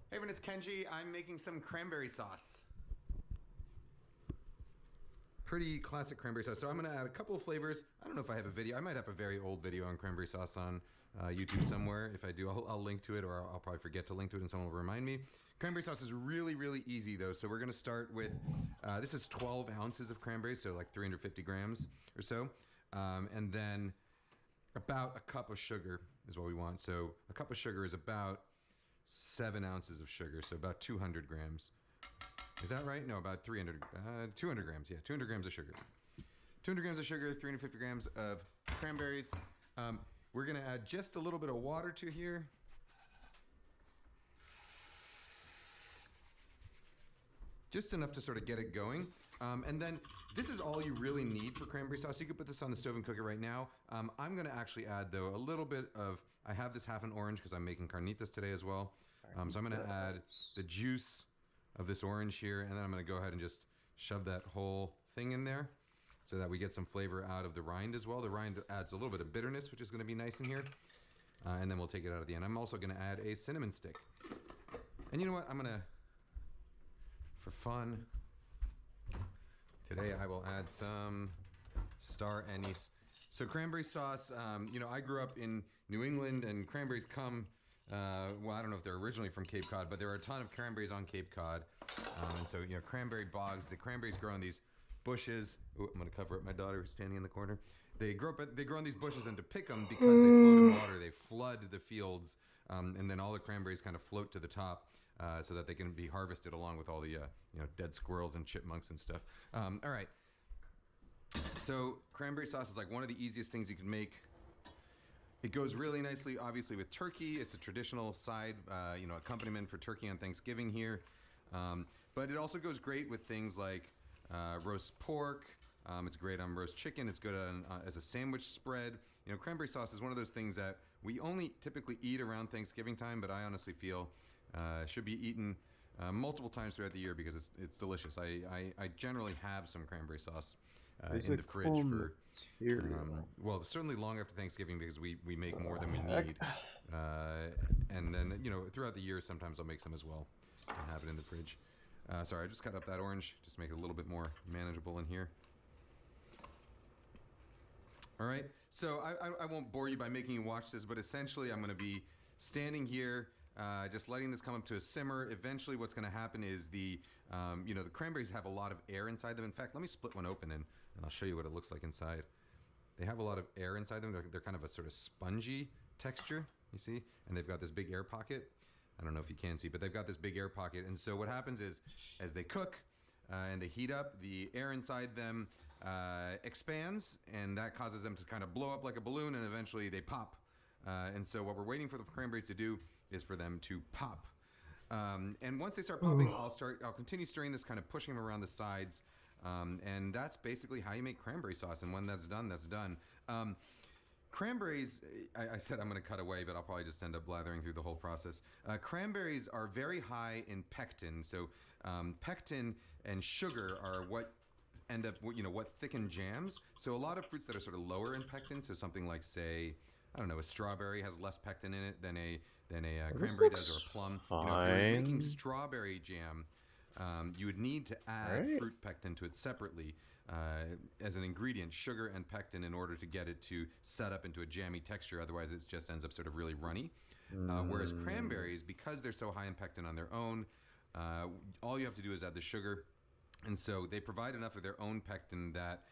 Hey everyone, it's Kenji. I'm making some cranberry sauce. Pretty classic cranberry sauce. So I'm going to add a couple of flavors. I don't know if I have a video. I might have a very old video on cranberry sauce on YouTube somewhere. If I do, I'll link to it, or I'll probably forget to link to it and someone will remind me. Cranberry sauce is really, really easy though. So we're going to start with, this is 12 ounces of cranberries, so like 350 grams or so. And then about a cup of sugar is what we want. So a cup of sugar is about 7 ounces of sugar, so about 200 grams. Is that right? No, about 200 grams. Yeah, 200 grams of sugar. 200 grams of sugar, 350 grams of cranberries. We're going to add just a little bit of water to here. Just enough to sort of get it going. And then this is all you really need for cranberry sauce. You could put this on the stove and cook it right now. I'm going to actually add, though, a little bit of, I have this half an orange because I'm making carnitas today as well. So I'm going to add the juice of this orange here, and then I'm going to go ahead and just shove that whole thing in there so that we get some flavor out of the rind as well. The rind adds a little bit of bitterness, which is going to be nice in here. And then we'll take it out at the end. I'm also going to add a cinnamon stick. And you know what? I'm going to, for fun, today I will add some star anise. So cranberry sauce, you know, I grew up in New England, and cranberries come, well, I don't know if they're originally from Cape Cod, but there are a ton of cranberries on Cape Cod. And so, you know, cranberry bogs, the cranberries grow on these bushes. Ooh, I'm going to cover up my daughter who's standing in the corner. They grow on these bushes, and to pick them, because they float in water, they flood the fields, and then all the cranberries kind of float to the top so that they can be harvested along with all the, you know, dead squirrels and chipmunks and stuff. All right. So cranberry sauce is like one of the easiest things you can make. It goes really nicely, obviously, with turkey. It's a traditional side, you know, accompaniment for turkey on Thanksgiving here. But it also goes great with things like roast pork. It's great on roast chicken. It's good on, as a sandwich spread. You know, cranberry sauce is one of those things that we only typically eat around Thanksgiving time, but I honestly feel should be eaten multiple times throughout the year because it's delicious. I generally have some cranberry sauce in the fridge for, well, certainly long after Thanksgiving because we make more than we need. And then, you know, throughout the year, sometimes I'll make some as well and have it in the fridge. Sorry, I just cut up that orange just to make it a little bit more manageable in here. All right, so I won't bore you by making you watch this, but essentially I'm going to be standing here just letting this come up to a simmer. Eventually what's going to happen is the, you know, the cranberries have a lot of air inside them. In fact, let me split one open and I'll show you what it looks like inside. They have a lot of air inside them. They're kind of a sort of spongy texture, you see? And they've got this big air pocket. I don't know if you can see, but they've got this big air pocket. And so what happens is, as they cook and they heat up, the air inside them expands, and that causes them to kind of blow up like a balloon, and eventually they pop. And so what we're waiting for the cranberries to do is for them to pop. And once they start popping, I'll continue stirring this, kind of pushing them around the sides. And that's basically how you make cranberry sauce. And when that's done, that's done. Cranberries, I said I'm going to cut away, but I'll probably just end up blathering through the whole process. Cranberries are very high in pectin. So pectin and sugar are what end up, you know, what thicken jams. So a lot of fruits that are sort of lower in pectin, so something like, say, I don't know, a strawberry has less pectin in it than a cranberry does, or a plum. You know, if you're making strawberry jam, you would need to add fruit pectin to it separately as an ingredient, sugar and pectin, in order to get it to set up into a jammy texture. Otherwise, it just ends up sort of really runny. Whereas cranberries, because they're so high in pectin on their own, all you have to do is add the sugar. And so they provide enough of their own pectin that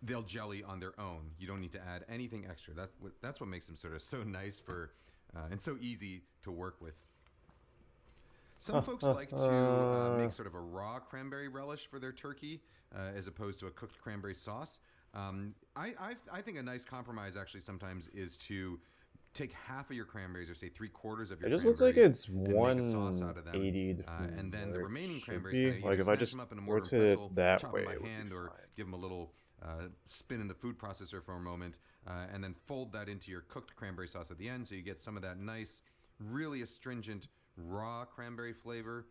they'll jelly on their own. You don't need to add anything extra. That's what makes them sort of so nice for and so easy to work with. Some folks like to make sort of a raw cranberry relish for their turkey as opposed to a cooked cranberry sauce. I think a nice compromise actually sometimes is to take half of your cranberries, or say 3/4 of your It just looks like cranberries, it's and make a sauce out of them. 180 And then the where it remaining should cranberries, be. kind of Like either if I smash them just up in a mortar and rotate it pestle, that chop them way, by it would be hand, or fine. give them a little spin in the food processor for a moment, and then fold that into your cooked cranberry sauce at the end, so you get some of that nice, really astringent raw cranberry flavor,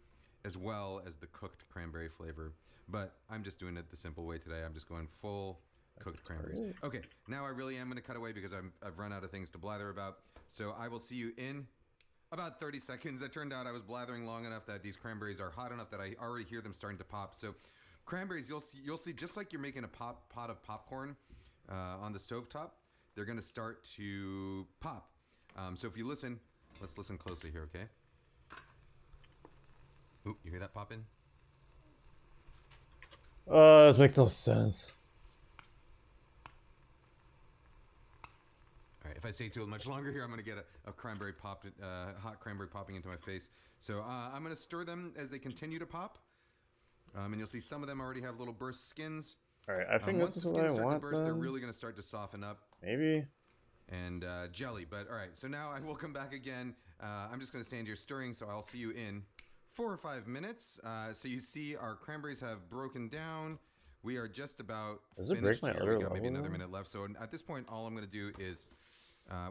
as well as the cooked cranberry flavor. But I'm just doing it the simple way today. I'm just going full cooked cranberries. Okay, now I really am going to cut away because I've run out of things to blather about. So I will see you in About 30 seconds. It turned out I was blathering long enough that these cranberries are hot enough that I already hear them starting to pop. So cranberries, you'll see just like you're making a pot of popcorn on the stovetop, they're going to start to pop. So if you listen, let's listen closely here, okay? Ooh, you hear that popping? This makes no sense. All right, if I stay too much longer here, I'm going to get a cranberry popped, hot cranberry popping into my face. So I'm going to stir them as they continue to pop. And you'll see some of them already have little burst skins. Alright, I think this is what I want burst, they're really going to start to soften up. Maybe? And jelly. But all right, so now I will come back again. I'm just going to stand here stirring, so I'll see you in 4 or 5 minutes. So you see our cranberries have broken down. We are just about finished here. We got maybe another minute left. So at this point, all I'm going to do is,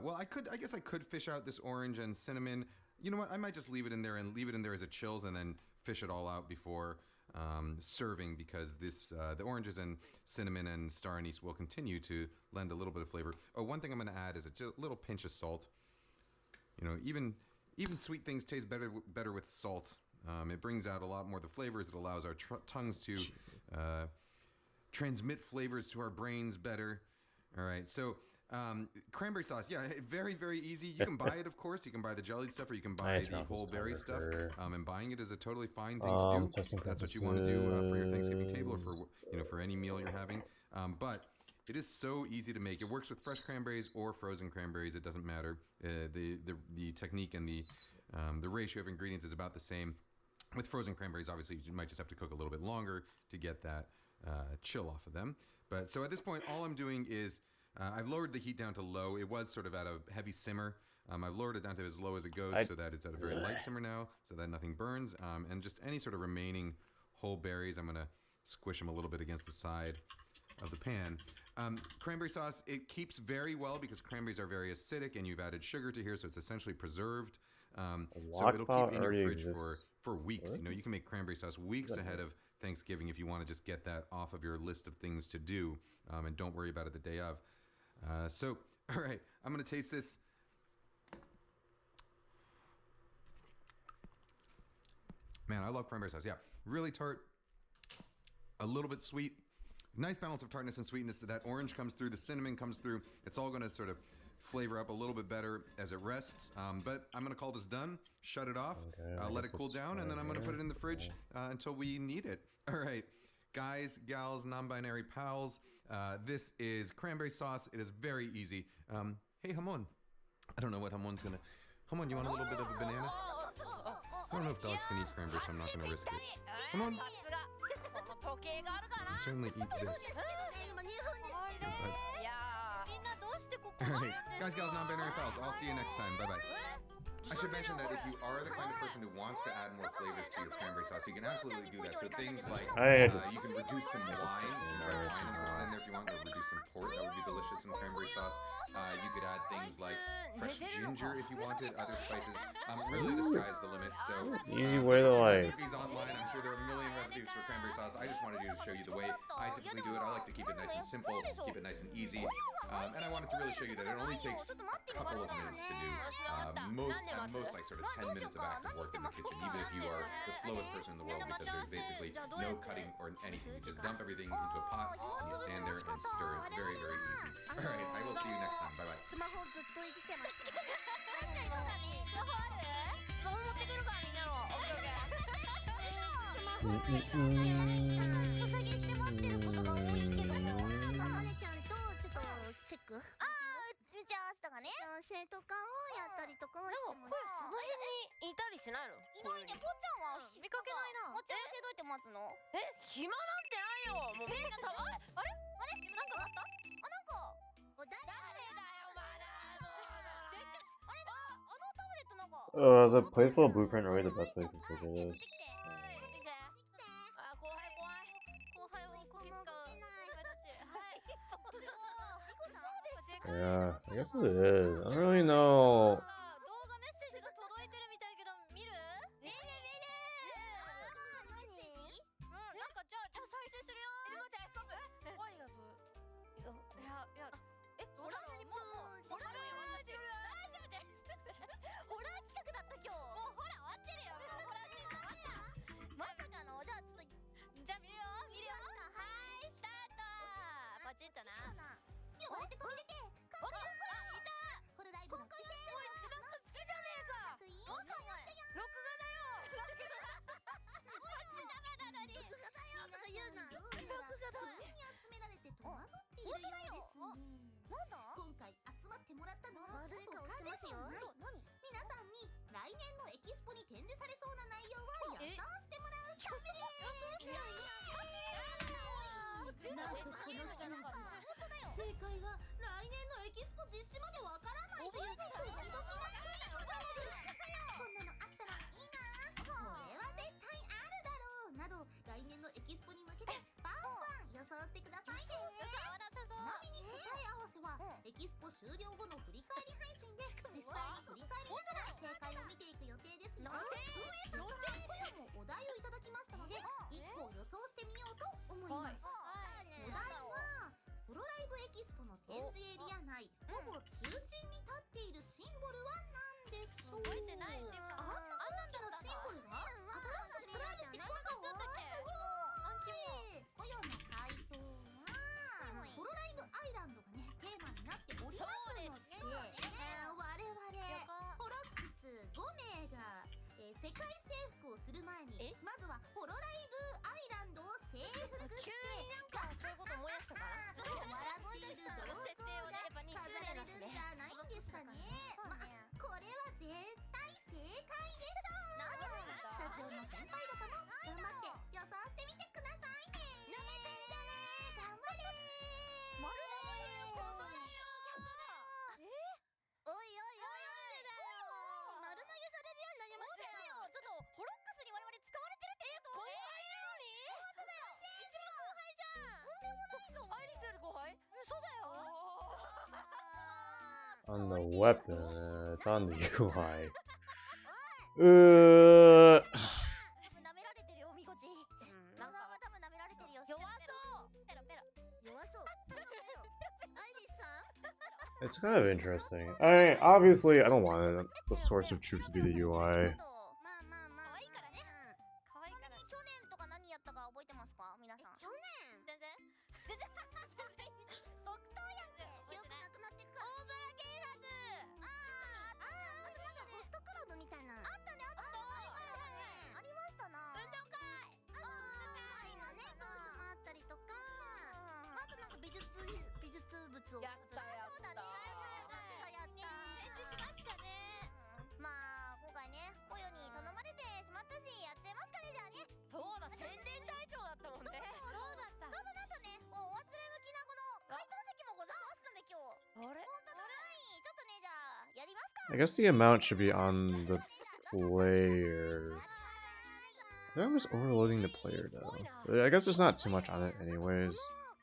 well, I guess I could fish out this orange and cinnamon. You know what? I might just leave it in there as it chills, and then fish it all out before serving, because this the oranges and cinnamon and star anise will continue to lend a little bit of flavor. Oh, one thing I'm going to add is a little pinch of salt. You know, even sweet things taste better with salt. It brings out a lot more of the flavors. It allows our tongues to transmit flavors to our brains better. All right, so cranberry sauce, yeah, very, very easy. You can buy it, of course. You can buy the jellied stuff, or you can buy the whole berry stuff. And buying it is a totally fine thing to do. That's what you want to do for your Thanksgiving table, or for any meal you're having. But it is so easy to make. It works with fresh cranberries or frozen cranberries. It doesn't matter. The technique and the ratio of ingredients is about the same. With frozen cranberries, obviously, you might just have to cook a little bit longer to get that chill off of them. But so at this point, all I'm doing is I've lowered the heat down to low. It was sort of at a heavy simmer. I've lowered it down to as low as it goes, so that it's at a very light simmer now, so that nothing burns. And just any sort of remaining whole berries, I'm going to squish them a little bit against the side of the pan. Cranberry sauce, it keeps very well because cranberries are very acidic, and you've added sugar to here, so it's essentially preserved. So it'll keep in your fridge for weeks. You know, you can make cranberry sauce weeks ahead of Thanksgiving if you want to just get that off of your list of things to do, and don't worry about it the day of. So, all right, I'm going to taste this. Man, I love cranberry sauce. Yeah, really tart, a little bit sweet. Nice balance of tartness and sweetness. That orange comes through, the cinnamon comes through. It's all going to sort of flavor up a little bit better as it rests. But I'm going to call this done, shut it off, let it cool down, and then I'm going to put it in the fridge until we need it. All right, guys, gals, non-binary pals, this is cranberry sauce. It is very easy. Hey, Hamon. I don't know what Hamon's going to... Hamon, you want a little bit of a banana? I don't know if dogs can eat cranberry, so I'm not going to risk it. Hamon. I can certainly eat this. Alright, guys, gals, non-binary pals, I'll see you next time. Bye-bye. I should mention that if you are the kind of person who wants to add more flavors to your cranberry sauce, you can absolutely do that. So things like, you can reduce some wine, some red wine in there if you want, or reduce some port. That would be delicious in cranberry sauce. You could add things like fresh ginger if you wanted, other spices. Really, the sky's the limit. So easy way to like. Recipes online. I'm sure there are a million recipes for cranberry sauce. I just wanted to show you the way I typically do it. I like to keep it nice and simple, keep it nice and easy, and I wanted to really show you that it only takes a couple of minutes to do. Most like sort of 10 minutes of active work in the kitchen, even if you are the slowest person in the world, because there's basically no cutting or anything. You just dump everything into a pot and you stand there and stir. It's very, very easy. All right, I will see you next time. Bye bye. スマホずっといじってます確かにそうだねスマホあるスマホ持ってくるからみんなのオッケーオッケースマホでさソシャゲして待ってることが多いけどなんかハネちゃんとちょっとチェックああ打ち合わせとかね調整とかをやったりとかはしてもらうその辺にいたりしないのいないねぽっちゃんは見かけないな持ち合わせどうやって待つの暇なんてないよもうみんなあれあれなんかあったあなんか誰だよまだあれあのタブレットなんかIs a placeable blueprint really the best way to configure this? Yeah, I guess it is. I don't really know. 記録がだ。急に集められて戸惑っているようですね。なんだ？今回集まってもらったのは悪い顔してますよ。皆さんに来年のエキスポに展示されそうな内容を予想してもらうためです。なんとこの話、正解は来年のエキスポ実施までわからないというドキドキなクイズです。こんなのあったらいいな、これは絶対あるだろうなど、来年のエキスポに向けてバンバン予想してくださいね。ちなみに答え合わせはエキスポ終了後の振り返り配信で実際に振り返りながら正解を見ていく予定ですよ。運営さんから今夜もお題をいただきましたので1個予想してみようと思います。お題はホロライブエキスポの展示エリア内ほぼ中心に立っているシンボルは何でしょう。覚えてないっていうか、あんなのシンボルが新しく作られていくことはすごい。こよの回答はホロライブアイランドがねテーマになっておりますので、我々ホロックス5名が世界征服をする前にまずはホロライブアイランドを征服して、そういうこと思い出したから笑っている銅像が飾られるんじゃないんですかね。これは絶対正解でしょう。スタジオの先輩方も頑張って予想してみてくださいね。頑張れ。丸投げ答えよ。おいおいおい、丸投げされるようになりましたよ。ちょっとホロックスに我々使われてるってこと？後輩なのに？本当だよ。一番後輩じゃん。とんでもないぞ。アイリスより後輩？そうだよ。On the weapon, it's on the UI. 舐められてるよ、みこち。なんか多分舐められてるよ。弱そう。ペロペロ。弱そう。ペロペロ。アイリスさん。 It's kind of interesting. I mean, obviously, I don't want the source of truth to be the UI. まあまあまあ。可愛いからね。可愛いから。去年とか何やったか覚えてますか、皆さん。去年？全然即答やんけ。記憶なくなってくから。大空警察。あとなんかホストクラブみたいな。あったね、あった。ありましたな。運動会。運動会のね、ブースもあったりとか。あとなんか美術物を。やったやった。やった。展示しましたね。まあ今回ね、コヨに頼まれてしまったし、やっちゃいますかね、じゃあね。そうだ、宣伝隊長だったもんね。そうだった。その後ね、お忘れ向きなこの回答席もございますんで、今日。あれ？本当だ。はい、ちょっとね、じゃあやりますか。 I guess the amount should be on the player. I'm just overloading the player though. But I guess there's not too much on it anyways.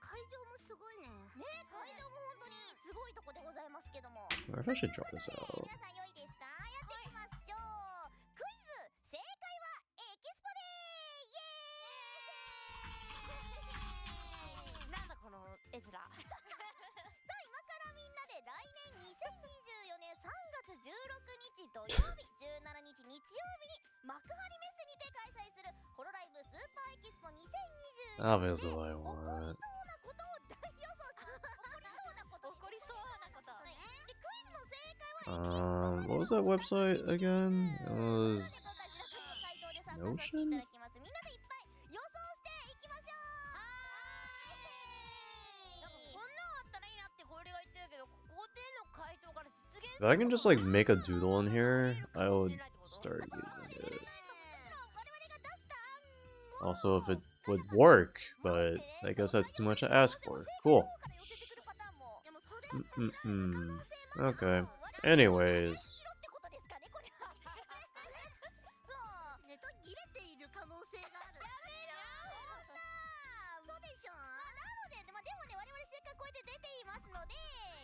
会場もすごいね。ね、会場も本当にすごいとこでございますけども。 I wonder if I should drop this out. 皆さん良いですか？やっていきましょう。クイズ正解はエキスポでーイエーイ。なんだこの絵面。さあ今からみんなで来年2024年3月16日土曜日17日日曜日に幕張メッセにて開催するホロライブスーパーエキスポ2024。 Obviously, I 起こり want. そうなことを大予想します。起こりそうなこと。で、クイズの正解は What was that website again? It was Notion? みんなでいっぱい予想していきましょう。こんなのあったらいいなってこれが言ってるけど、ここでの回答から実現 If I can just like make a doodle in here, I would start using it. Also, if it would work, but I guess that's too much to ask for. Cool. Okay. Anyways. ネタ切れている可能性がある。やめろ。そうでしょ。なので、でもね、我々せっかくこうやって出ていますので、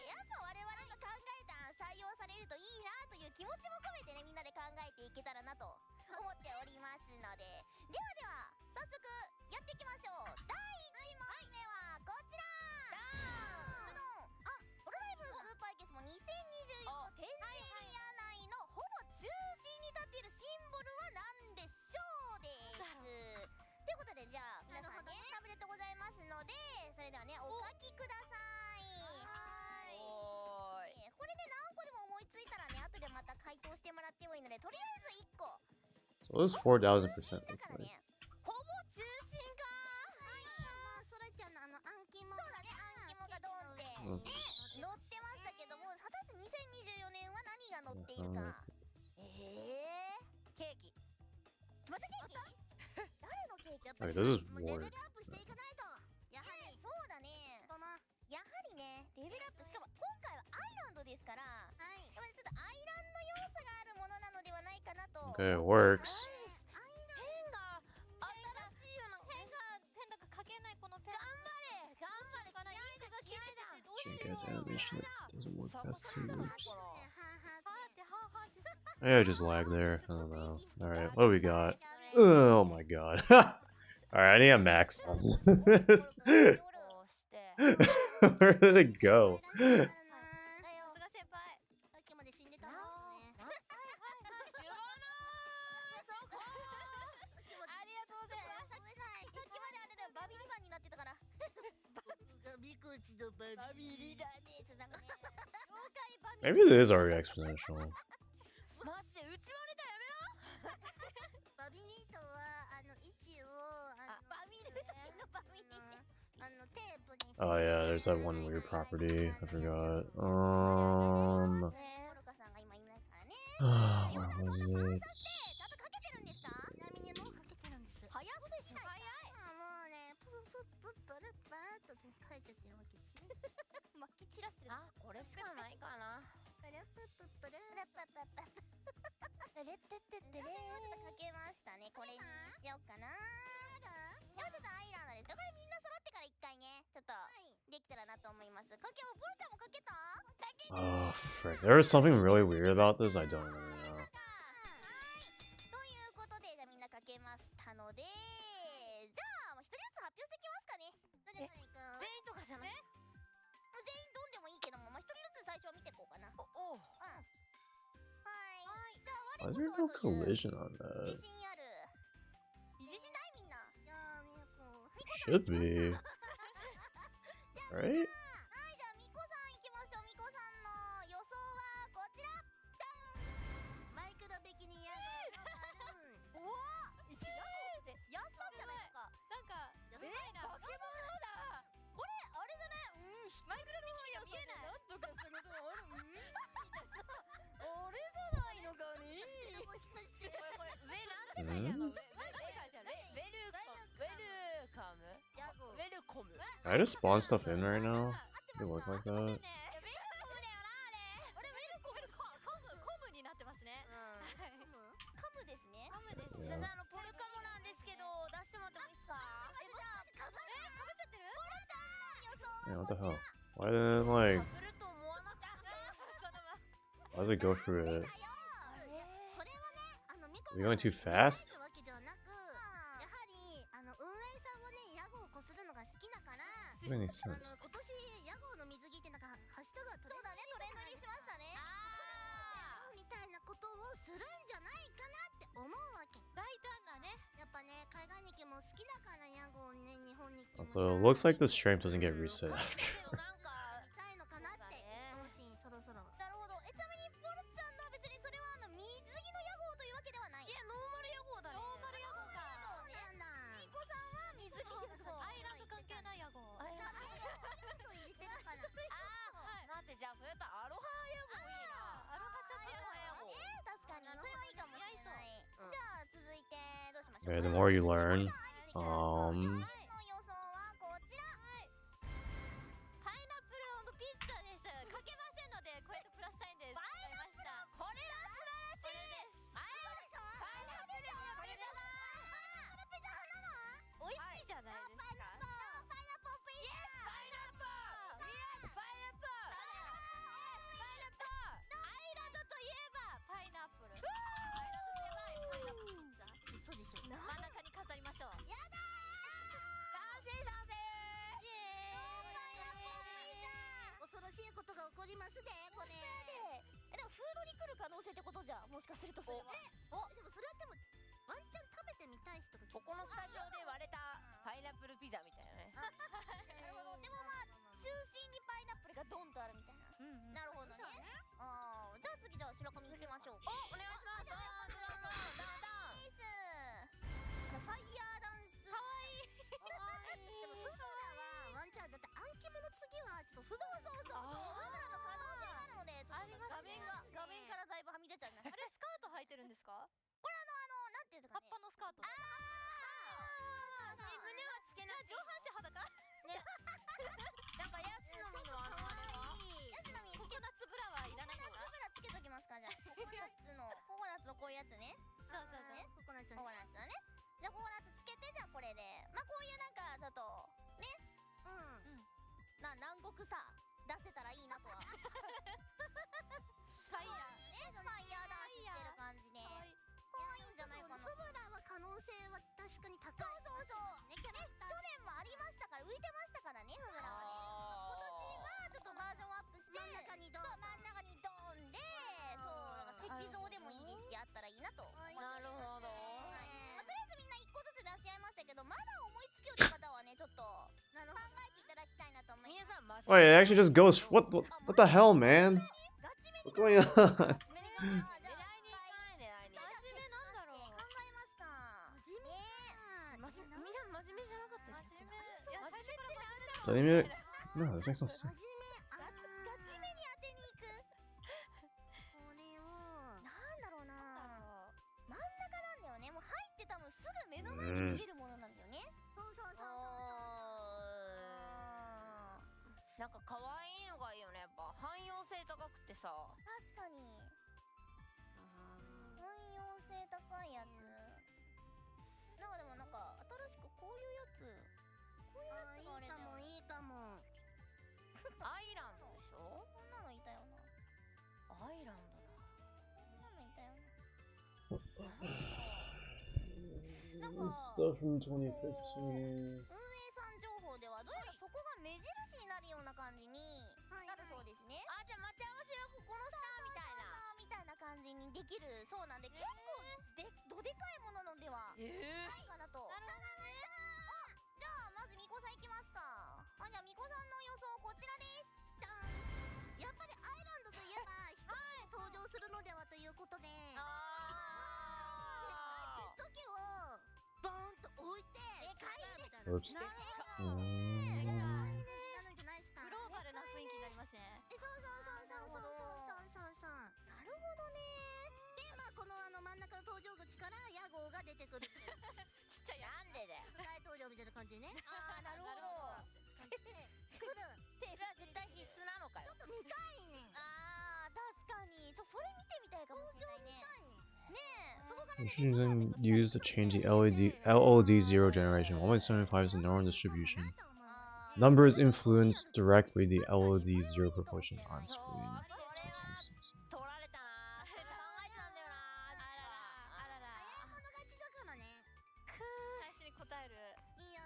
やっぱ我々が考えた採用されるといいなという気持ちも込めてね、みんなで考えていけたらなと思っておりますので、では早速やっていきましょう。第1問目はこちら。ホロライブスーパーエキスポ2024の展示エリア内のほぼ中心に立っているシンボルは何でしょうです。ということで、じゃあ皆さんね、タブレットございますので、それではね、お書きください。これで何個でも思いついたらね、後でまた回答してもらってもいいので、とりあえず1個。 So it was 4,000%. だからね、ほぼ中心か。乗ってましたけども、果たして2024年は何が乗っているか。ケーキ。またケーキ？誰のケーキ？やっぱり Okay, this is もうレベル war. アップしていかないと。やはりそうだね。やはりね、レベルアップ、しかも今回はアイランドですから、やっぱりちょっとアイランド要素があるものなのではないかなと。 Okay, it works. 変が新しいような変だか書けないこのペン。頑張れかな。やめてが嫌いだ。 Guys, animation that doesn't work past 2 weeks. は Yeah, I just lag there. I don't know. Alright, what do we got? Oh my god. Alright, I need a max on this. Where did it go? さすが先輩。さっきまで死んでたんだね。ありがとうございます。さっきまであれだよ、バビリバンになってたから。バビコチのバビリだね。つなぐね。Maybe it is already exponential. マジで打ち割れたやめな。バビリとは位置をバビリのバビリ。テープに。Oh yeah, there's that one weird property. I forgot. What was it? ちゃんとかけてるんですか？ちなみにもうかけてるんです。早くでしょ。早い。もうね、プルパーっと書いてってるわけですね。まき散らしてる。あ、これしかないかな。プルプルレッテってってれー。ちょっとかけましたね。これにしようかな。これちょっとアイランドです。これみんな揃ってから一回ね、ちょっとできたらなと思います。かけお、ボルちゃんもかけた？ Oh, frick. There was something really weird about this. I don't even know. ということで、じゃあみんなかけましたので、じゃあ一人ずつ発表していきますかね。誰から行く？全員とかじゃない？全員どんでもいいけども、一人ずつ最初は見ていこうかな。はい。じゃあ Why is there no collision on 自 that? 信ある。自信ないみんな。じゃあみこ。 Should be. じゃあ Right? はい、じゃあみこさん行きましょう。みこさんの予想はこちら。マイクロビキニヤゴのバルーン。おお、ヤゴってやったんじゃないですか。なんか化け物だ。これあれじゃない？マイクロビキニが見えない。なんとかしたことがある。あれじゃないのかね。これ上なんて書いてあるの？ウェルカム。ウェルコム。 Can I just spawn stuff in right now? Does it work like that? え、 Yeah, what the hell? Why didn't it, like... Why does it go through it? Is it going too fast? Doesn't make any sense. 今年ヤゴの水着ってなんかハッシュタグがトレンドにしましたね。みたいなことをするんじゃないかなって思うわけ。大胆だね。やっぱね、海外日記も好きだからヤゴね、日本日記。So it looks like the stream doesn't get reset after. なんか見たいのかなって思うし、そろそろ。なるほど。ちなみにポルちゃんのは別にそれは水着のヤゴというわけではない。いや、ノーマルヤゴだね。ノーマルヤゴか。そうなんだ。ミコさんは水着ヤゴ。アイランド関係ないヤゴ。アイランド入れてるから。待って、じゃあそれとアロハヤゴいいな。アロハシャツヤゴ。確かにそれはいいかもしれない。じゃあ続いてどうしましょう。 Okay, the more you learn. の予想はこちら。パイナップルピッツァです。かけませんので、こうやってプラスサインで使いました。これは素晴らしいです。パイナップルこれです。パイナップルピザ派なの？美味しいじゃないですか。パイナップルピザ。イエスパイナップル。イエスパイナップル。アイランドといえばパイナップル。アイランドといえばパイナップルピザ。嘘でしょ。真ん中に飾りましょう。やだー。賛成賛成。イエーイ。恐ろしいことが起こりますね、これ。でもフードに来る可能性ってことじゃん。もしかするとそれは。でもそれはでもワンチャン食べてみたい人が。ここのスタジオで割れたパイナップルピザみたいなね。なるほど。でもまあ中心にパイナップルがドンとあるみたいな。なるほどね。じゃあ次じゃあ白髪行きましょう。お願いします。ドンドンドンドン。ファイヤーダンス。かわいい。でもフグラはワンチャンだってアンケモの次はちょっとフグそういいなとは。ファイヤーね、ファイヤーダンスしてる感じで可愛いんじゃないかな。フブラは可能性は確かに高い。そうそうそうね、キャラクター去年もありましたから、浮いてましたからね、フブラはね。今年はちょっとバージョンアップして真ん中にドーンで、そうなんか石像でもいいですし、あったらいいなと思ってます。なるほど。とりあえずみんな1個ずつ出し合いましたけど、まだ思いつきよる方はね、ちょっと考えていただきたいなと思います。皆さんマジ Wait, it actually just goes. What the hell, man? What's going on? 真面目 No, this makes no sense. ガチめに当てに行く。これをなんだろうな、真ん中なんだよね。もう入って多分すぐ目の前に見えるものなんだよね。そうそうそうそう。なんか可愛いのがいいよね。やっぱ汎用性高くてさ。確かに汎用性高いやつ。なんかでもなんか新しくこういうやつがあれだよね。いいかも。アイランドでしょ。こんなのいたよな。アイランドだ。こんなのいたよな。なんかStuff from 2015. 運営さん情報ではどうやらそこが目印になるような感じになるそうですね。あ、じゃあ待ち合わせはここの下みたいな感じにできるそうなんで、結構どでかいもののではないかなと。なるほどね。じゃあまずみこさんいきますか。じゃあみこさんの予想こちらです。やっぱりアイランドといえば一人で登場するのではということで、でっかいペット機をボーンと置いて、でかいみたいな。Oops. なるほどね。なるんじゃないですか。グローバルな雰囲気になりますね。そう。なるほどね。で、まあこの真ん中の登場口から屋号が出てくる。ちっちゃい。なんでだよ。ちょっと大統領みたいな感じでね。ああ、なるほど。来る。テープは絶対必須なのかよ。ちょっと見たいね。ああ、確かに。それ見てみたいかもしれないね。ねえ、そこから You should then use to change the LOD 0 generation. 1.75 is the normal distribution. Numbers influence directly the LOD 0 proportion on screen. 取られたな。考えてたんだよな。あらら。早い者勝ちだからね。最初に答える。いいよ。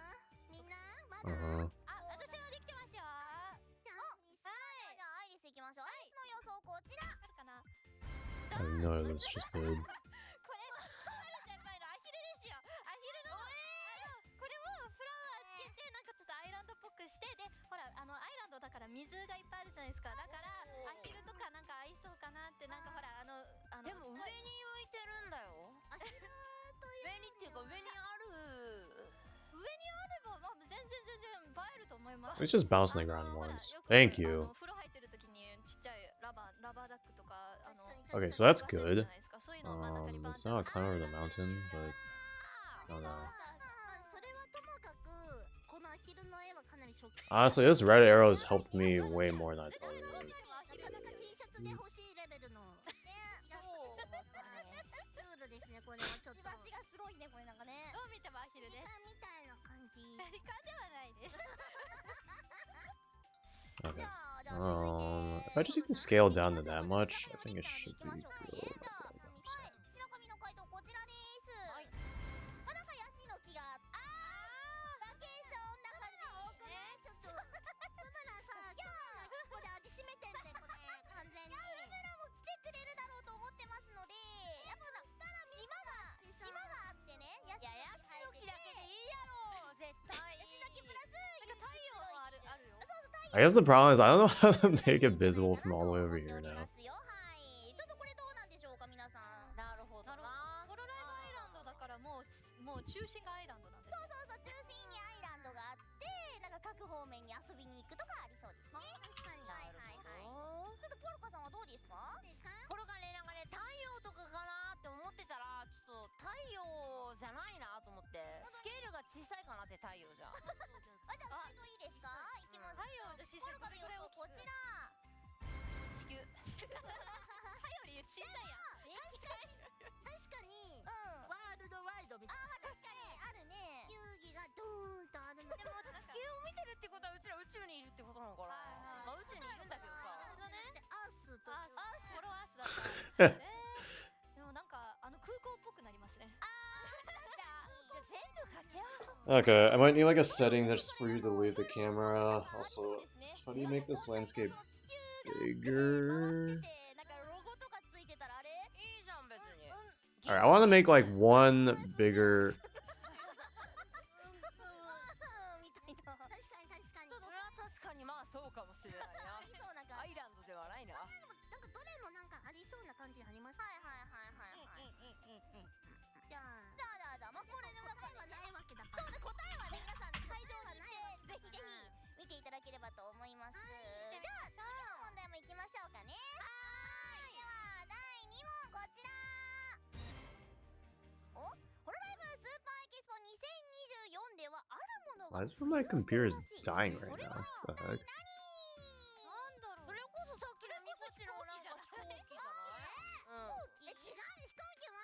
みんなまだ。私はできてますよ。じゃあアイリスいきましょう。アイリスの予想こちら。あるかな。No, that's just good. これハル先輩のアヒルですよ。アヒルのこれをフラワーつけてなんかちょっとアイランドっぽくして、でほらアイランドだから水がいっぱいあるじゃないですか。だからアヒルとかなんか合いそうかなって。なんかほらでも上に浮いてるんだよ。アヒルという上にっていうか上にある。上にあれば、まあ、全然映えると思います。 It's just bouncing the ground once. Thank you. 風呂入ってる時にちっちゃいラバーダックとかOkay, so that's good. It's not climb over the mountain, but I don't know. Honestly, this red arrow has helped me way more than I thought it would. ですね、これはちょっと。がすごいね、これなんかね。どう見てもアヒルです。みたいな感じ。ペリカンではないです。 Okay. If I just need to scale down to that much, I think it should be good. 白髪の回答こちらです。なんかヤシの木がバケーションな感じ。多くないちょっと。ウムラさ、去年のここで味しめてんね、これ完全に。ウムラも来てくれるだろうと思ってますので、やっぱ島があってね。ヤシの木だけでいいやろ。絶対。ヤシの木プラスなんか太陽もあるよ。 I guess the problem is I don't know how to make it visible from all the way over here now. ちょっとこれどうなんでしょうか皆さん。なるほどな。コロラドアイランドだからもう中心がアイランドなんです。そう中心にアイランドがあって、なんか各方面に遊びに行くとかありそうですね。確かに。はい。ちょっとポルカさんはどうですか？ポルカね、なんかね、太陽とかかなって思ってたら、ちょっと太陽じゃないなと思って、スケールが小さいかなって太陽じゃん。じゃあ回答いいですか？いきます。太陽じゃ小さい。ポルカの予想こちら。地球。太陽より小さいやん。確かに、ワールドワイドみたいな。確かにあるね。球技がドーンとあるの。でも地球を見てるってことはうちら宇宙にいるってことなのかな。まあ宇宙にいるんだけどさ。もなんか空港っぽくなりますね。じゃあ全部掛け合わそう。 Okay, I might need like a setting just for you to leave the camera. Also, how do you make this landscape bigger? Alright, I want to make like one bigger. 確かにまあそうかもしれないな。アイランドではないな。なんかどれもなんかありそうな感じあります。はいはいはいはい。じゃあまあこれの答えはないわけだから。そうだ、答えはね皆さん会場に行ってぜひぜひ見ていただければと思います。じゃあ次の問題も行きましょうかね。はい。では第2問こちら。お、ホロライブスーパーエキスポ2024ではあるものが Why is my computer is dying right now? What the heck? なんだろう。それこそさっきのミスチのなんか飛行機じゃない？うん。違う、飛行機は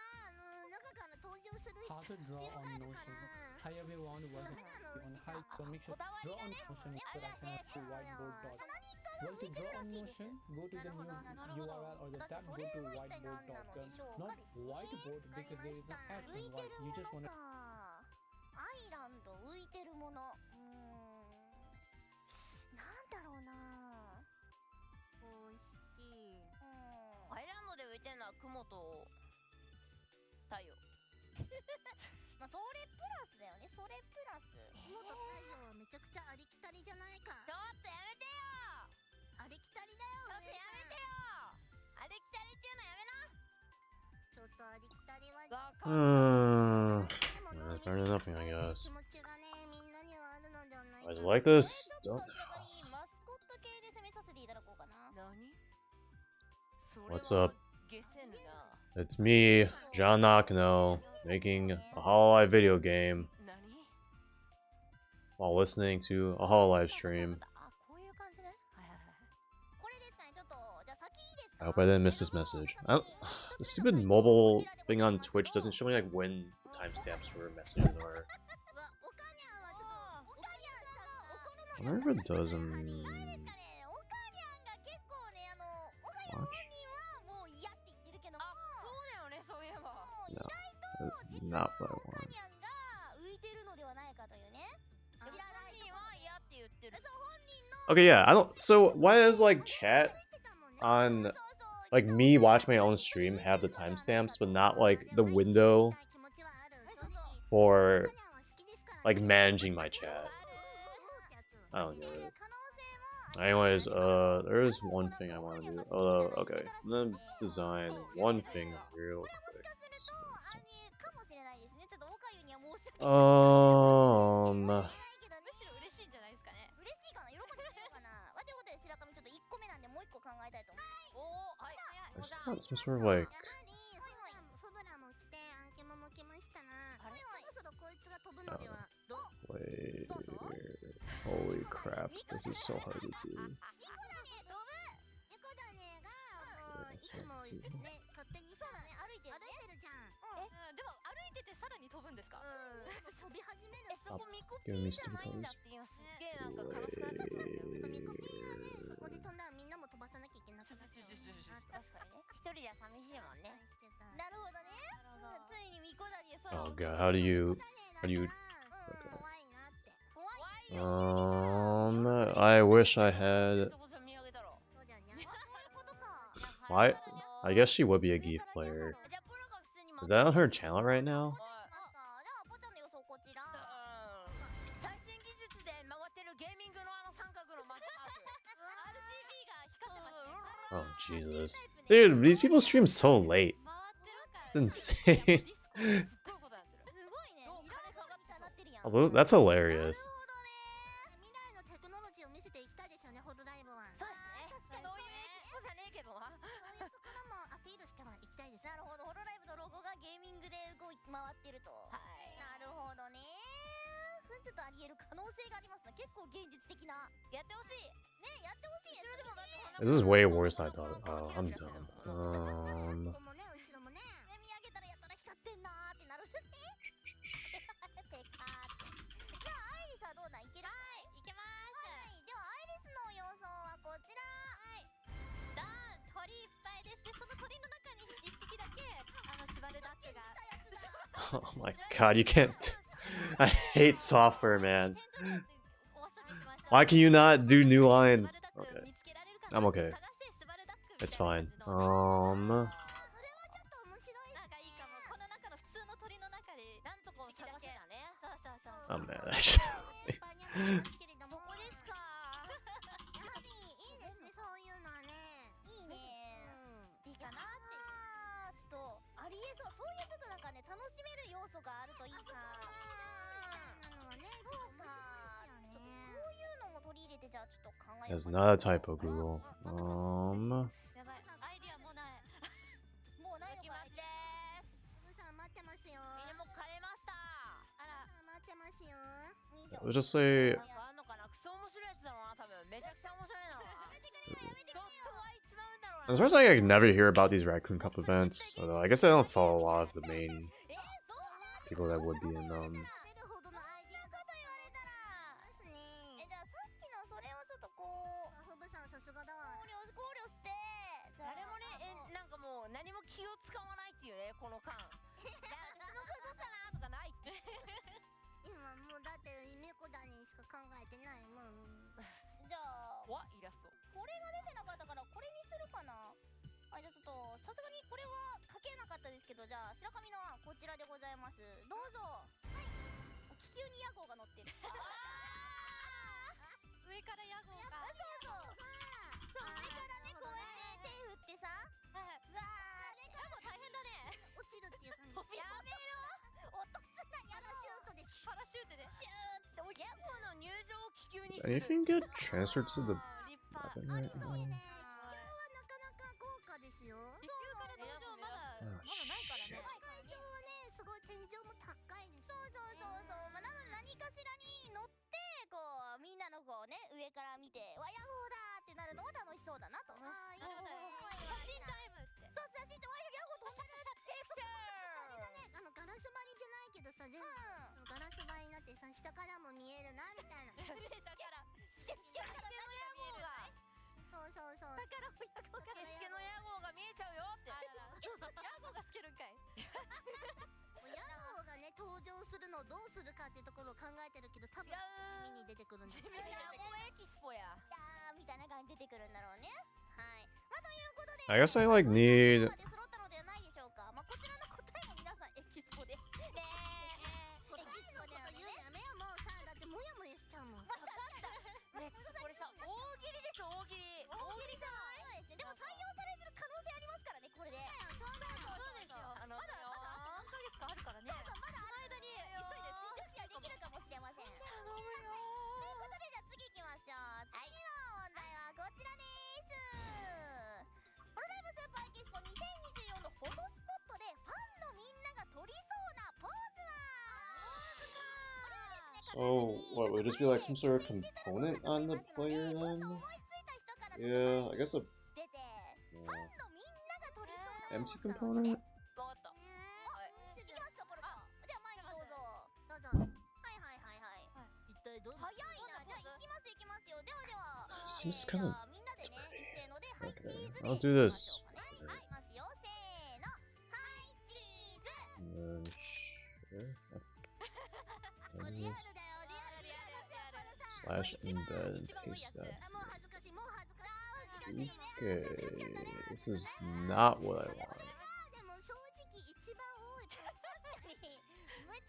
中から登場する How to draw on Notion. Hi everyone, welcome on Hi Connection. Draw on Notion is the reference to whiteboard dot. Well, to draw on Notion, go to the new URL or the tab, go to whiteboard.com. Not whiteboard because there is no X and Y. You just want to アイランド浮いてるもの。なんだろうな。こうしてアイランドで浮いてるのは雲と太陽。まあそれプラスだよね。それプラス雲と太陽はめちゃくちゃありきたりじゃないか。ちょっとやめてよ。ありきたりだよ。ちょっとやめてよ。ありきたりっていうのやめな。ちょっとありきたりは Better than nothing, I guess. Why is it like this? Don't. What's up? It's me, John Nakano, making a Hololive video game while listening to a Hololive stream. I hope I didn't miss this message. The stupid mobile thing on Twitch doesn't show me like when timestamps for messages are. I wonder if it does in Watch? No, not what I want. Okay, yeah, I don't. So why does like chat on like me watch my own stream have the timestamps, but not like the window for like managing my chat? I don't get it. Anyways, there's one thing I want to do. Okay, I'm gonna design one thing real quick. There's not some sort of like. Wait. Holy crap, this is so hard to do. Stop giving me stupid colors. Oh god, how do you okay. I wish I had. Why? I guess she would be a Geef player. Is that on her channel right now? Oh Jesus. Dude, these people stream so late. It's insane. That's hilarious. This is way worse than I thought. Oh, I'm dumb. Oh my god, you can't. I hate software, man. Why can you not do new lines? Okay. I'm okay. It's fine. I'm mad actually. り入れてじゃあちょっと考え That's not a typo, Google. やばいアイディアもうないもうないのかですさん待ってますよみんなもう枯れましたあら待ってますよ Let's just say なんかあんのかなクソ面白いやつだろうな多分めちゃくちゃ面白いなやめてくれよやめてくれよドットは一番うんだろうな as far as I never hear about these Raccoon Cup events, although I guess I don't follow a lot of the main people that would be in them. 何も気を使わないっていうねこの間じゃあ私もこうだなとかないって今もうだって猫だにしか考えてないもんじゃあわイラストこれが出てなかったからこれにするかなあじゃあちょっとさすがにこれは書けなかったですけどじゃあ白髪の案こちらでございますどうぞはい気球にヤゴが乗ってる上からヤゴがそう上からねこうやって手振ってさうわーヤゴ大変だね落ちるっていう感じやめろ落とすなヤゴパラシュートでシューってヤゴの入場を気球にする Anything get transferred to the 立派 weapon あ right りそう now? ね気球はなかなか豪華ですよ気球から登場まだないからね会場はねすごい天井も高いですそうまあなので何かしらに乗ってこうみんなのこうね上から見てわヤホーだってなるのも楽しそうだなと写真タイムってそう写真ってわヤホーとおしゃれだってあれだねガラス張りじゃないけどさ全部ガラス張りになってさ下からも見えるなみたいなだからスケのヤゴーがそうだからヤゴーがスケのヤゴーが見えちゃうよってヤゴーがスケるんかいヤゴーがね登場するのをどうするかっていうところを考えてるけど多分地味に出てくるんですよヤゴーエキスポやみたいな感じで出てくるんだろうねはいまあということで I guess I like need 揃ったのではないでしょうかまあこちらの答えも皆さんエキスポで答えのこと言うのやめよもうさだってモヤモヤしちゃうもんねちょっとこれさ大喜利でしょ大喜利じゃないでも採用されてる可能性ありますからねこれでそうですよまだ何ヶ月かあるからねまだあの間に急いで新常識ができるかもしれません頼むよということでじゃあ次行きましょう次の問題はこちらですホロライブスーパーエキスポ2024のフォトスポットでファンのみんなが撮りそうなポーズはこれはですね So, what, would it just be like some sort of component on the player then? Yeah, I guess a 出てファンのみんなが撮りそうな empty component? わかった。いきますか、ポルコ。じゃあ前にどうぞ。はい。一体どう早いな。じゃあ行きますよ。では。Seems じゃ kind of あみんなでね、一斉ので、はい、チ okay. ーズで I'll い do きま this. しょうかね。はい、いきますよ。せーの。はい、チーズ。 And then share. リアルだよ、リアル。Slash embed and paste that. もう恥ずかしい。 Okay, this is not what I want. でも正直一番多い。めち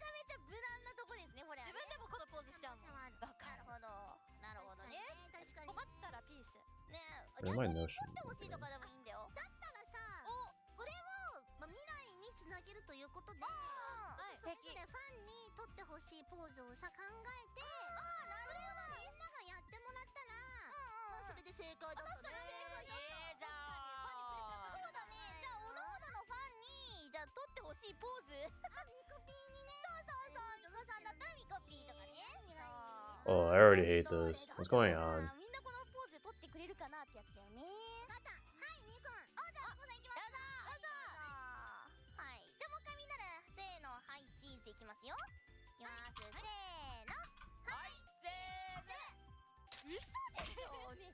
ゃめちゃ無難なとこですね、これ。自分でもこのポーズしちゃうもん。なるほどね。確かに。困ったらピース。ねえ。 Where's my notion? ってほしいとかでもいいんだよ。だったらさ、これを未来につなげるということで、それぞれファンに撮ってほしいポーズをさ考えて、それをみんながやってもらったら、それで正解だったね。じゃあ、そうだね。じゃあおのおののファンにじゃあ撮ってほしいポーズ。ミコピーにね。そうミコさんだったらミコピーとかね。 Oh, I already hate this. What's going on? みんなこのポーズで撮ってくれるかなってやつだよね。はいミコン。じゃあミコさん行きます。どうぞ。はい。じゃあもう一回みんなでせーのはいチーズでいきますよ。いきます。せーの。はいチーズ。嘘でしょね。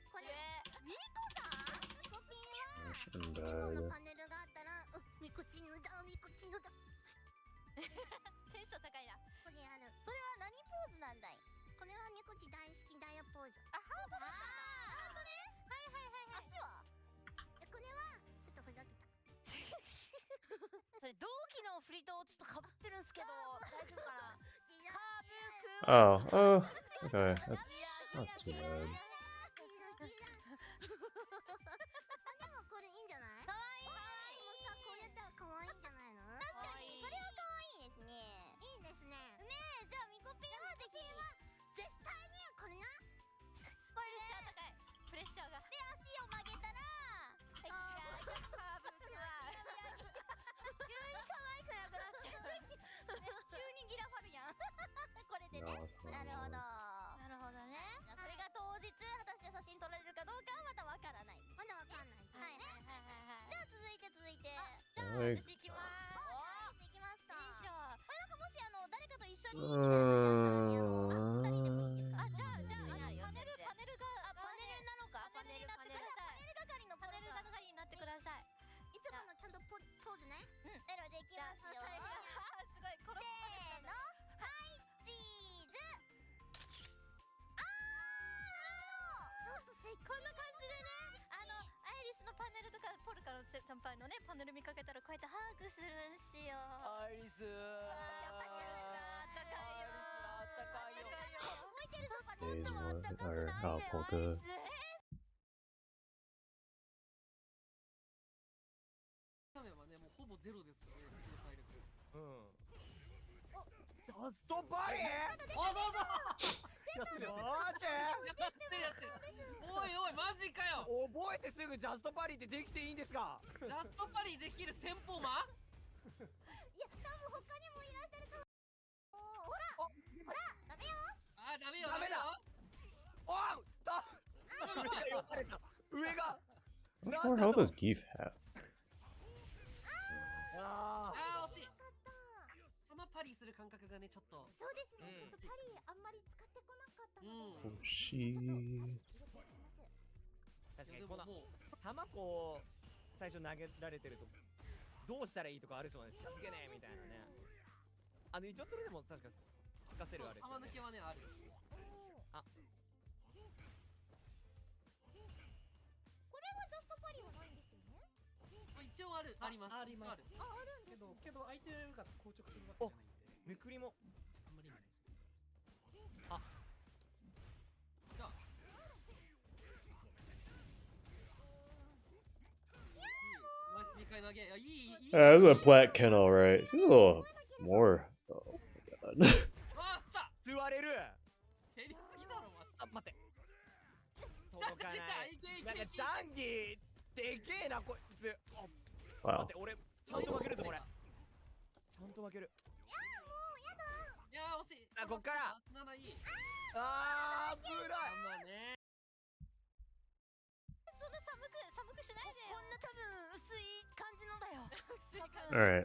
これミコさん。ミコピーは Slash ミコの embed. パネルがあったらミコチヌだミコチヌだ。テンション高いな。これある。それは何ポーズなんだい？これは猫ち大好きだよポーズ。あ、ハートだったんだ。ハートね。はいはいはいはい。足は？これはちょっとふざけた。それ同期の振りとちょっとかぶってるんすけど大丈夫かな？Oh, oh, okay, that's not too bad. でもこれいいんじゃない？かわいい。もうさこうやったら可愛いんじゃないの？確かにそれは可愛いですね。いいですね。ねえじゃあミコピンはぜひ絶対にこれな。これね。プレッシャーが。で足を曲げたら。はい。カーブ急に可愛くなくなっちゃう。急にギラファルやん。これでね。なるほど。なるほどね。それが当日果たして写真撮られるかどうかはまだわからない。まだわかんない。はいはいはいはい。じゃあ続いて。じゃあ私行きます。行きますか。よいしょ。これなんかもし誰かと一緒にみたいな感じだったら二人でもいいですか？じゃあパネルなのか。パネルになってください。パネル係になってください。いつものちゃんとポーズね。うん。じゃあ行きますよ。すごいせーの。はいチーズ。こんな感じでね、アイリスのパネルとかポルカの先輩のねパネル見かけたらこうやってハグするんすよ。アイリスあったかいよ。動いてるぞパネル。 Days もあったかく or ない polka. アイリス。カメはねもうほぼゼロですからね。体力。ジャストバリー。あどうぞ。やってるマジ？やってる。おいおいマジかよ。覚えてすぐジャストパリってできていいんですか？ジャストパリできる戦法マン？いや多分他にもいらっしゃるかも。ほらダメよ。あダメよダメだ。おう上が How much more health does Geef have? あ惜しい。玉パリする感覚がねちょっと。そうですね。ちょっとパリあんまり使ってこなかったので。Oh, she. 確かにこの玉こう最初投げられてるとどうしたらいいとかあるそうね。近づけねえみたいなね。一応それでも確かすかせるあれですよね。玉抜けはねある。あこれはジャストパリはないんですよね。一応ある。あります。あります。あるんです。けど相手が硬直するわけじゃないんで。めくりもあんまり意味ないですよ。じゃあ2回投げ。いやいい。This is a black kennel, right? Seems a little more. Oh my god. あスタ座れる。蹴りすぎだろマジ。あ待って届かない。なんかザンギでけえなこいつ。待 Wow. って俺ちゃんと負けるぞこれ。ちゃんと負ける。いや惜しい。あこっから7いい。あー危ない。まあね。そんな寒くしないで。こんな多分薄い感じのだよ。 Alright,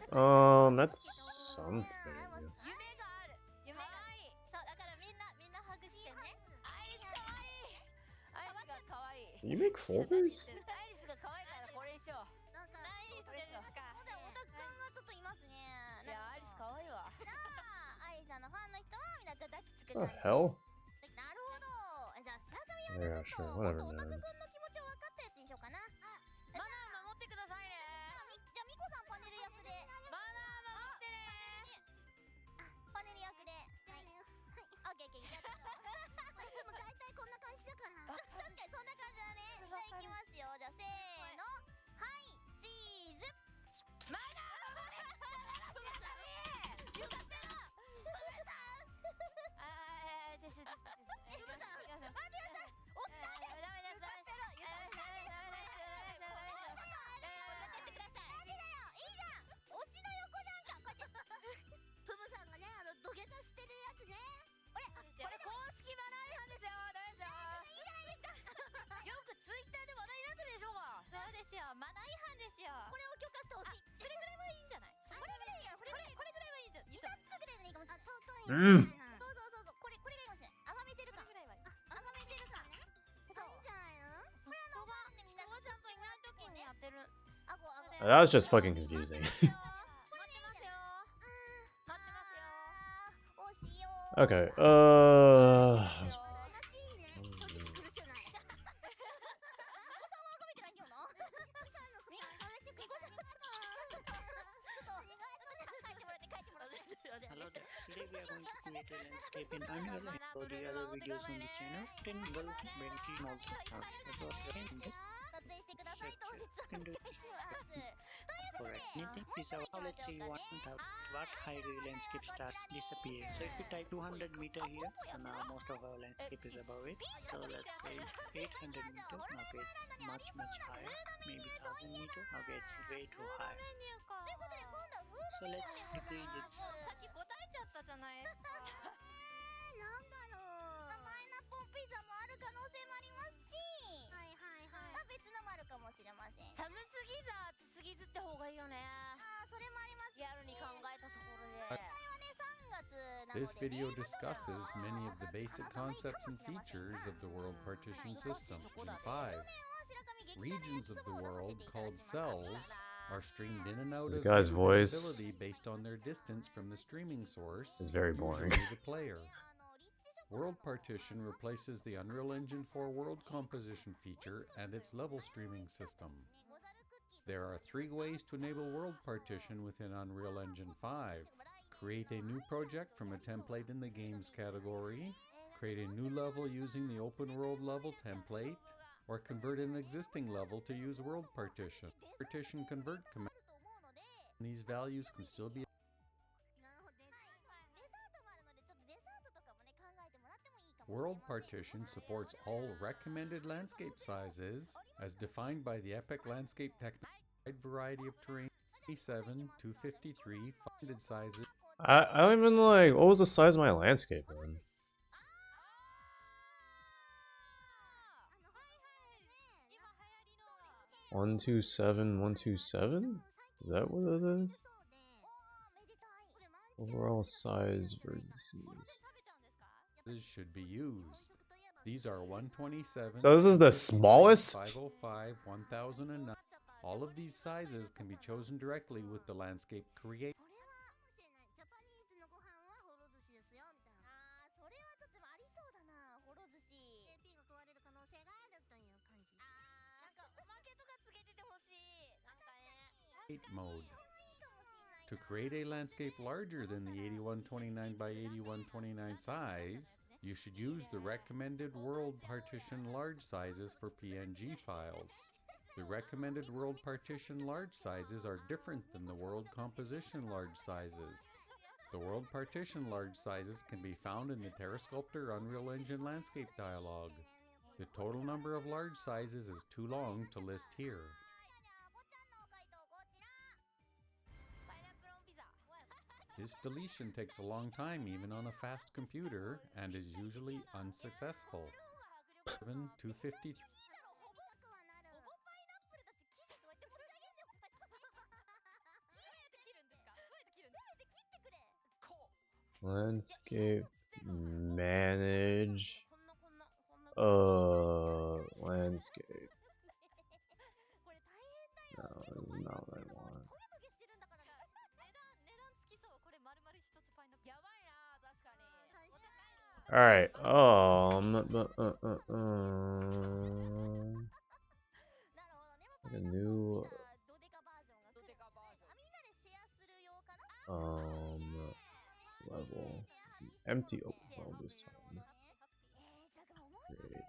that's something. 夢がある。夢がいい。そうだからみんなハグしてね。アイリスかわいい。アイリスがかわいい。 Can you make folders? アイリスが可愛いからこれにしよう。なんか何言ってるんですか。オタク感がちょっといますね。いやアイリス可愛いわ。じゃあアイリスさんのファンの人はみんなじゃ抱きつく The 感じ。 hell? なるほど。じゃあ白髪は Yeah, ねちょ sure, っと whatever, オタク man. 君の気持ちを分かったやつにしようかな。マナー守ってくださいね。じゃあミコさんパネル役で。マナー守ってね。パネル役で。はい。オッケーオッケー。いつも大体こんな感じだから。確かにそんな感じだね。じゃあいきますよ。じゃあせーの。はいチーズ。マナー守れ。よかった。ブブさん。です。ブブさん。待ってください。押したんです。ダメです。ダメです。ブブさんがね、土下座してるやつね。これ公式マナー違反ですよ。ダメですよ。いいじゃないですか。よくツイッターで話題になってるでしょうが。そうですよ。マナー違反ですよ。これを許可してほしい。それぐらいはいいんじゃない。これぐらいいいよ。これぐらいはいいんじゃない。膝つくぐらいでいいかもしれない。尊いみたいな。そう。これがいいかもしれない。あがめてるか。これぐらいはいい。あがめてるかね。そうじゃん。これファンでみんなちゃんといない時にやってる。That was just fucking confusing. 待ってますよ。待 Okay, Hello there. Today we are going to create a landscape in Unreal and for the other videos on the channel. Then we'll benefit also that was recommended. Structure. You can do this for anything. Is our now let's say you want what high landscape starts disappearing. So if you type 200 meter here, and now most of our landscape is above it. So let's say 800 meter. Okay, it's much higher. Maybe 1000 meter. Okay, it's way too high. So let's decrease it. さっき答えちゃったじゃないですか。なんだろう。パイナップルピザもある可能性もありますし、はいはいはい。別のもあるかもしれません。寒すぎず暑すぎずって方がいいよね。ああ、それもあります。リアルに考えたところで。これはね、3月なので。 This video discusses many of the basic concepts and features of the world partition system in 5. Regions of the world called cells are streamed in and out This of guy's view voice visibility based on their distance from the streaming source, is very boring. usually the player. World partition replaces the Unreal Engine 4 world composition feature and its level streaming system. There are 3 ways to enable world partition within Unreal Engine 5. Create a new project from a template in the Games category, create a new level using the Open World level template, or convert an existing level to use world partition. Partition convert command. These values can still be World partition supports all recommended landscape sizes as defined by the Epic Landscape Technique. Wide variety of terrain, 27, 253, funded sizes. I don't even like, what was the size of my landscape then? 127, 127? Is that what it is? Overall size vertices. Should be used. These are 127. So this is the smallest? 505, 1009. All of these sizes can be chosen directly with the landscape creator. Mode. To create a landscape larger than the 8129 by 8129 size, you should use the recommended world partition large sizes for PNG files. The recommended world partition large sizes are different than the world composition large sizes. The world partition large sizes can be found in the TerraSculptor Unreal Engine landscape dialog. The total number of large sizes is too long to list here. This deletion takes a long time even on a fast computer and is usually unsuccessful. 253. Landscape manage. Landscape. No, this is not what I want. Alright, like a new level. Empty open world this time. Great.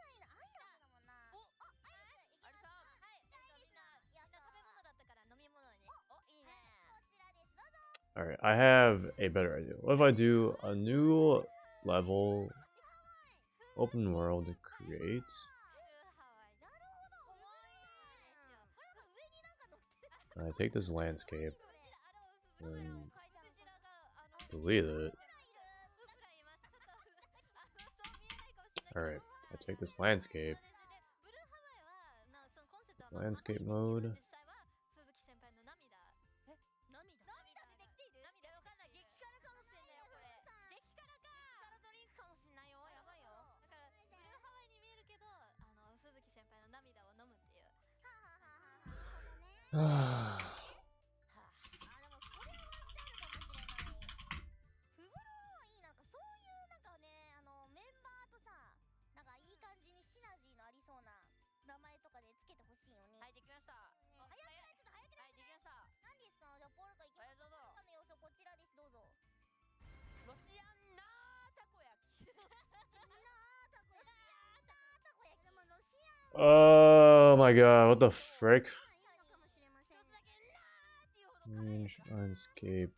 Alright, I have a better idea. What if I do a new level, open world, create? I take this landscape and delete it. Alright, I take this landscape, landscape mode. Oh my god, what the frick? Range, landscape.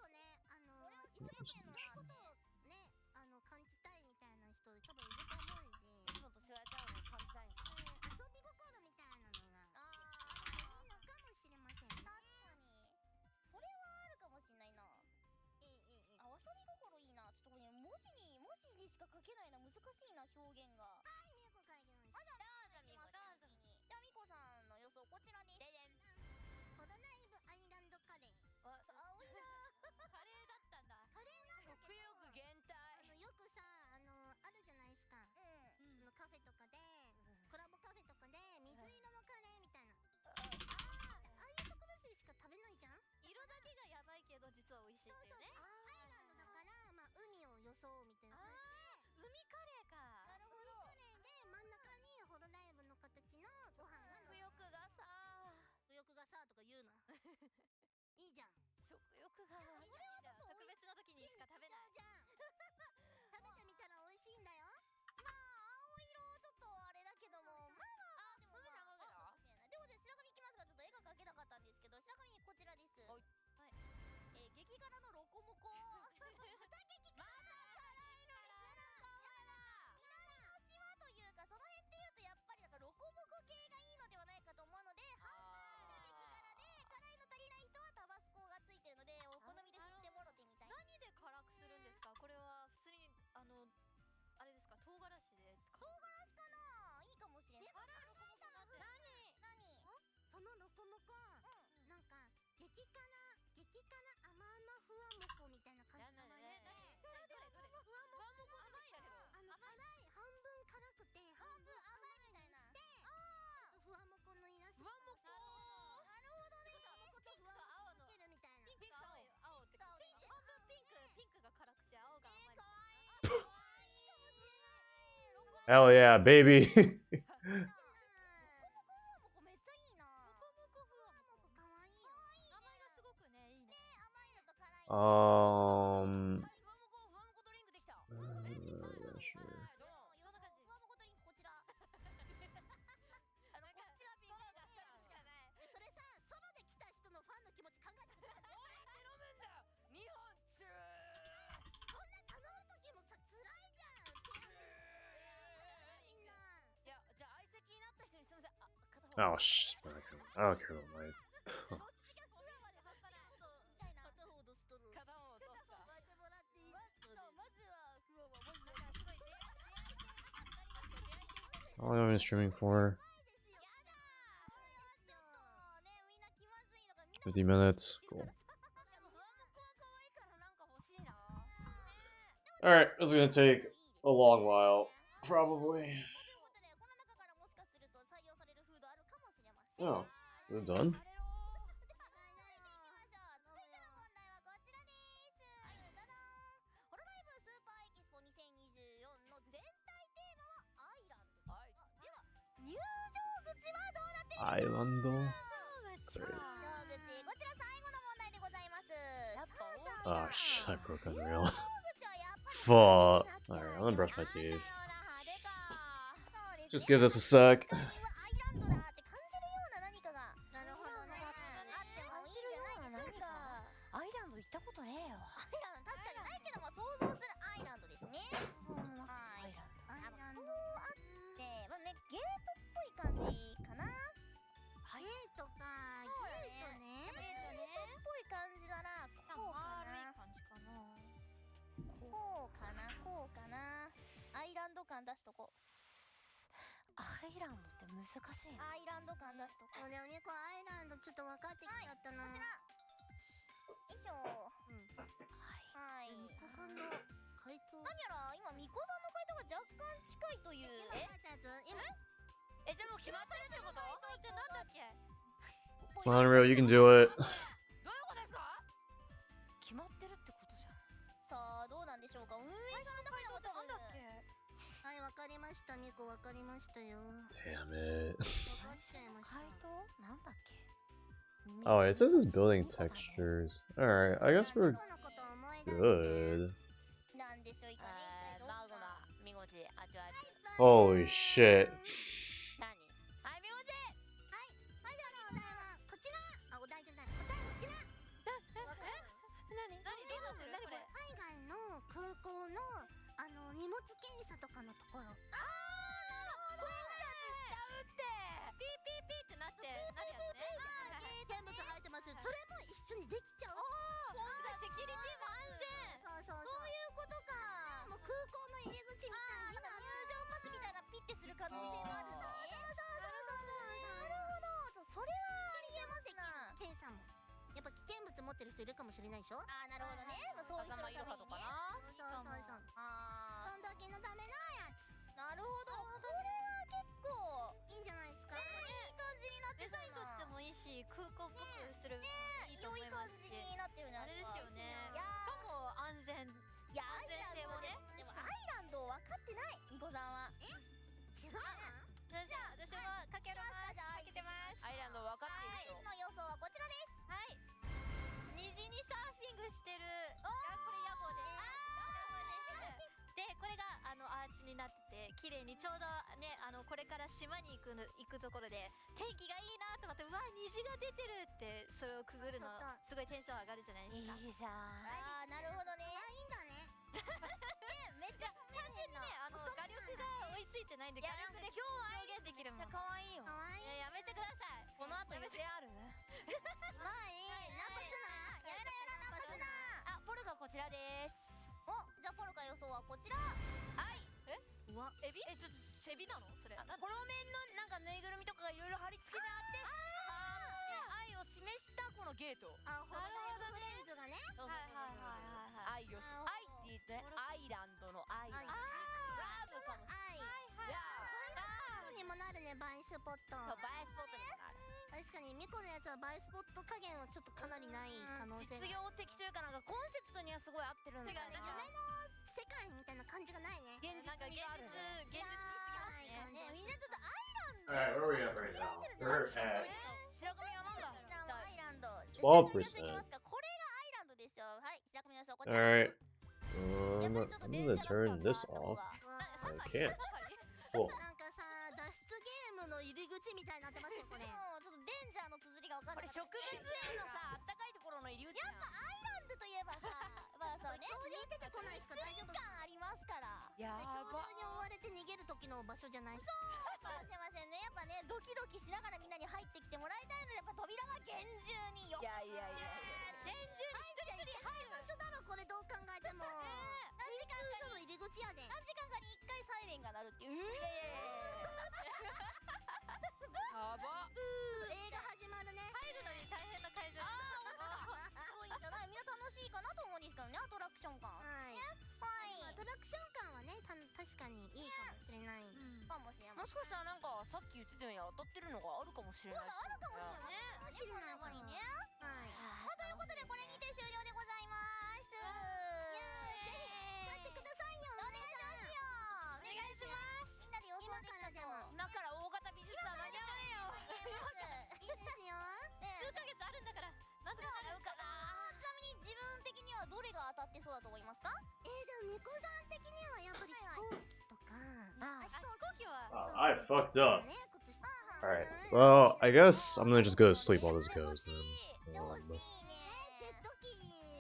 Hell yeah, baby. Sure. Oh, shh. I don't care about mine. How long have I been streaming for? 50 minutes. Cool. Alright, this is gonna take a long while. Probably. Oh, we're done? Island? Great. Oh shit, I broke Unreal. Fuck. Alright, I'm gonna brush my teeth. Just give this a sec. Come on, Unreal, you can do it. Damn it. Oh, it says it's building textures. Alright, I guess we're good. Holy shit. 差とかのところ。あー、なるほど。混雑しちゃうって。ピーピーピーってなってなるやつね。危険物入ってます。それも一緒にできちゃう。すごいセキュリティも安全。そういうことか。もう空港の入り口みたいになって入場パスみたいなピッてする可能性もあるし。なるほど。それはありえますな。ケンさんもやっぱ危険物持ってる人いるかもしれないでしょ。なるほどね。そういう人のためにね。そうそん時のためのやつ。なるほど。これは結構いいんじゃないですか。いい感じになってデザインとしてもいいし、空港っぽくするいいと思いますし、良い感じになってるじゃあれないでか。ですすよね。しかも安全。いや、安全性もね。でもアイランドを分かってないミコさんは。違うの。じゃあ私もかけます。かけてます。アイランド分かっている人。の予想はこちらです。はい。虹にサーフィングしてる。これ野望です。で、これがアーチになってて綺麗にちょうどねこれから島に行くところで天気がいいなと思ってうわ虹が出てるってそれをくぐるのすごいテンション上がるじゃないですか。いいじゃん。なるほどね。いいんだね。めっちゃ単純にね画力が追いついてないんで画力で表現できるもん。めっちゃ可愛いよ。可愛い。やめてください。この後予定ある？まあいい。ナパスな。やめろナパスな。ポルがこちらです。じゃあポルカ予想はこちら。うわ、エビ？ちょっとシェビなの？それ。この面のなんかぬいぐるみとかがいろいろ貼り付けてあって、愛を示したこのゲート。ホロライブフレンズがね。愛って言ってアイランドの愛。ラブの愛。映えスポットにもなるね。映えスポット。映えスポットにもなる。確かにミコのやつは映えスポット加減はちょっとかなりない可能性。実用的というかなんかコンセプトにはすごい合ってるんだよね。夢の世界みたいな感じがないね。現実にある。現実にしますね。みんなちょっとアイランド。Alright, where are we at right now? We're at 白組はなんだ。アイランド。12%. これがアイランドですよ。はい、白組予想こちら。 Alright. I'm gonna turn this off. I can't. Cool. なんかさ、脱出ゲームの入り口みたいになってますよこれ。ちょっとデンジャーの綴りが分かんない。これ植物園のさ、あったかいところの入り口。やっぱアイランドといえばさ、まあそうね。恐竜出てこないですか？大丈夫？感ありますから。や恐竜に追われて逃げる時の場所じゃない。そうかもしれませんね。やっぱね、ドキドキしながらみんなに入ってきてもらいたいので、やっぱ扉は厳重によ。いや厳重に一人一人入る場所だろこれどう考えても。何時間かの入り口やで。何時間かに1回サイレンが鳴るっていう。やば。映画始まるね。入るのに大変な会場。そういったな、みんな楽しいかなと思うんですけどね、アトラクション感。はい。アトラクション感はね、確かにいいかもしれない。かもしれない。もしかしたらなんかさっき言ってたように当たってるのがあるかもしれない。そうだ、あるかもしれない。かもしれない。はい。ということでこれにて終了でございます。ぜひ使ってくださいよ。お願いします。みんなで予想できたでも。今から大型美術館間に合わねえよ。いいですよ。数ヶ月あるんだから。なんとかなるかな。ちなみに自分的にはどれが当たってそうだと思いますか？でもミコさん的にはやっぱり飛行機とか。飛行機は。I fucked up. Alright. Well, I guess I'm gonna just go to sleep while this goes then.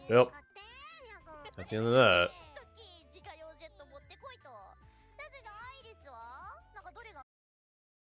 Yep. That's the end of that. 自家用ジェット持ってこいと。だけどアイリスは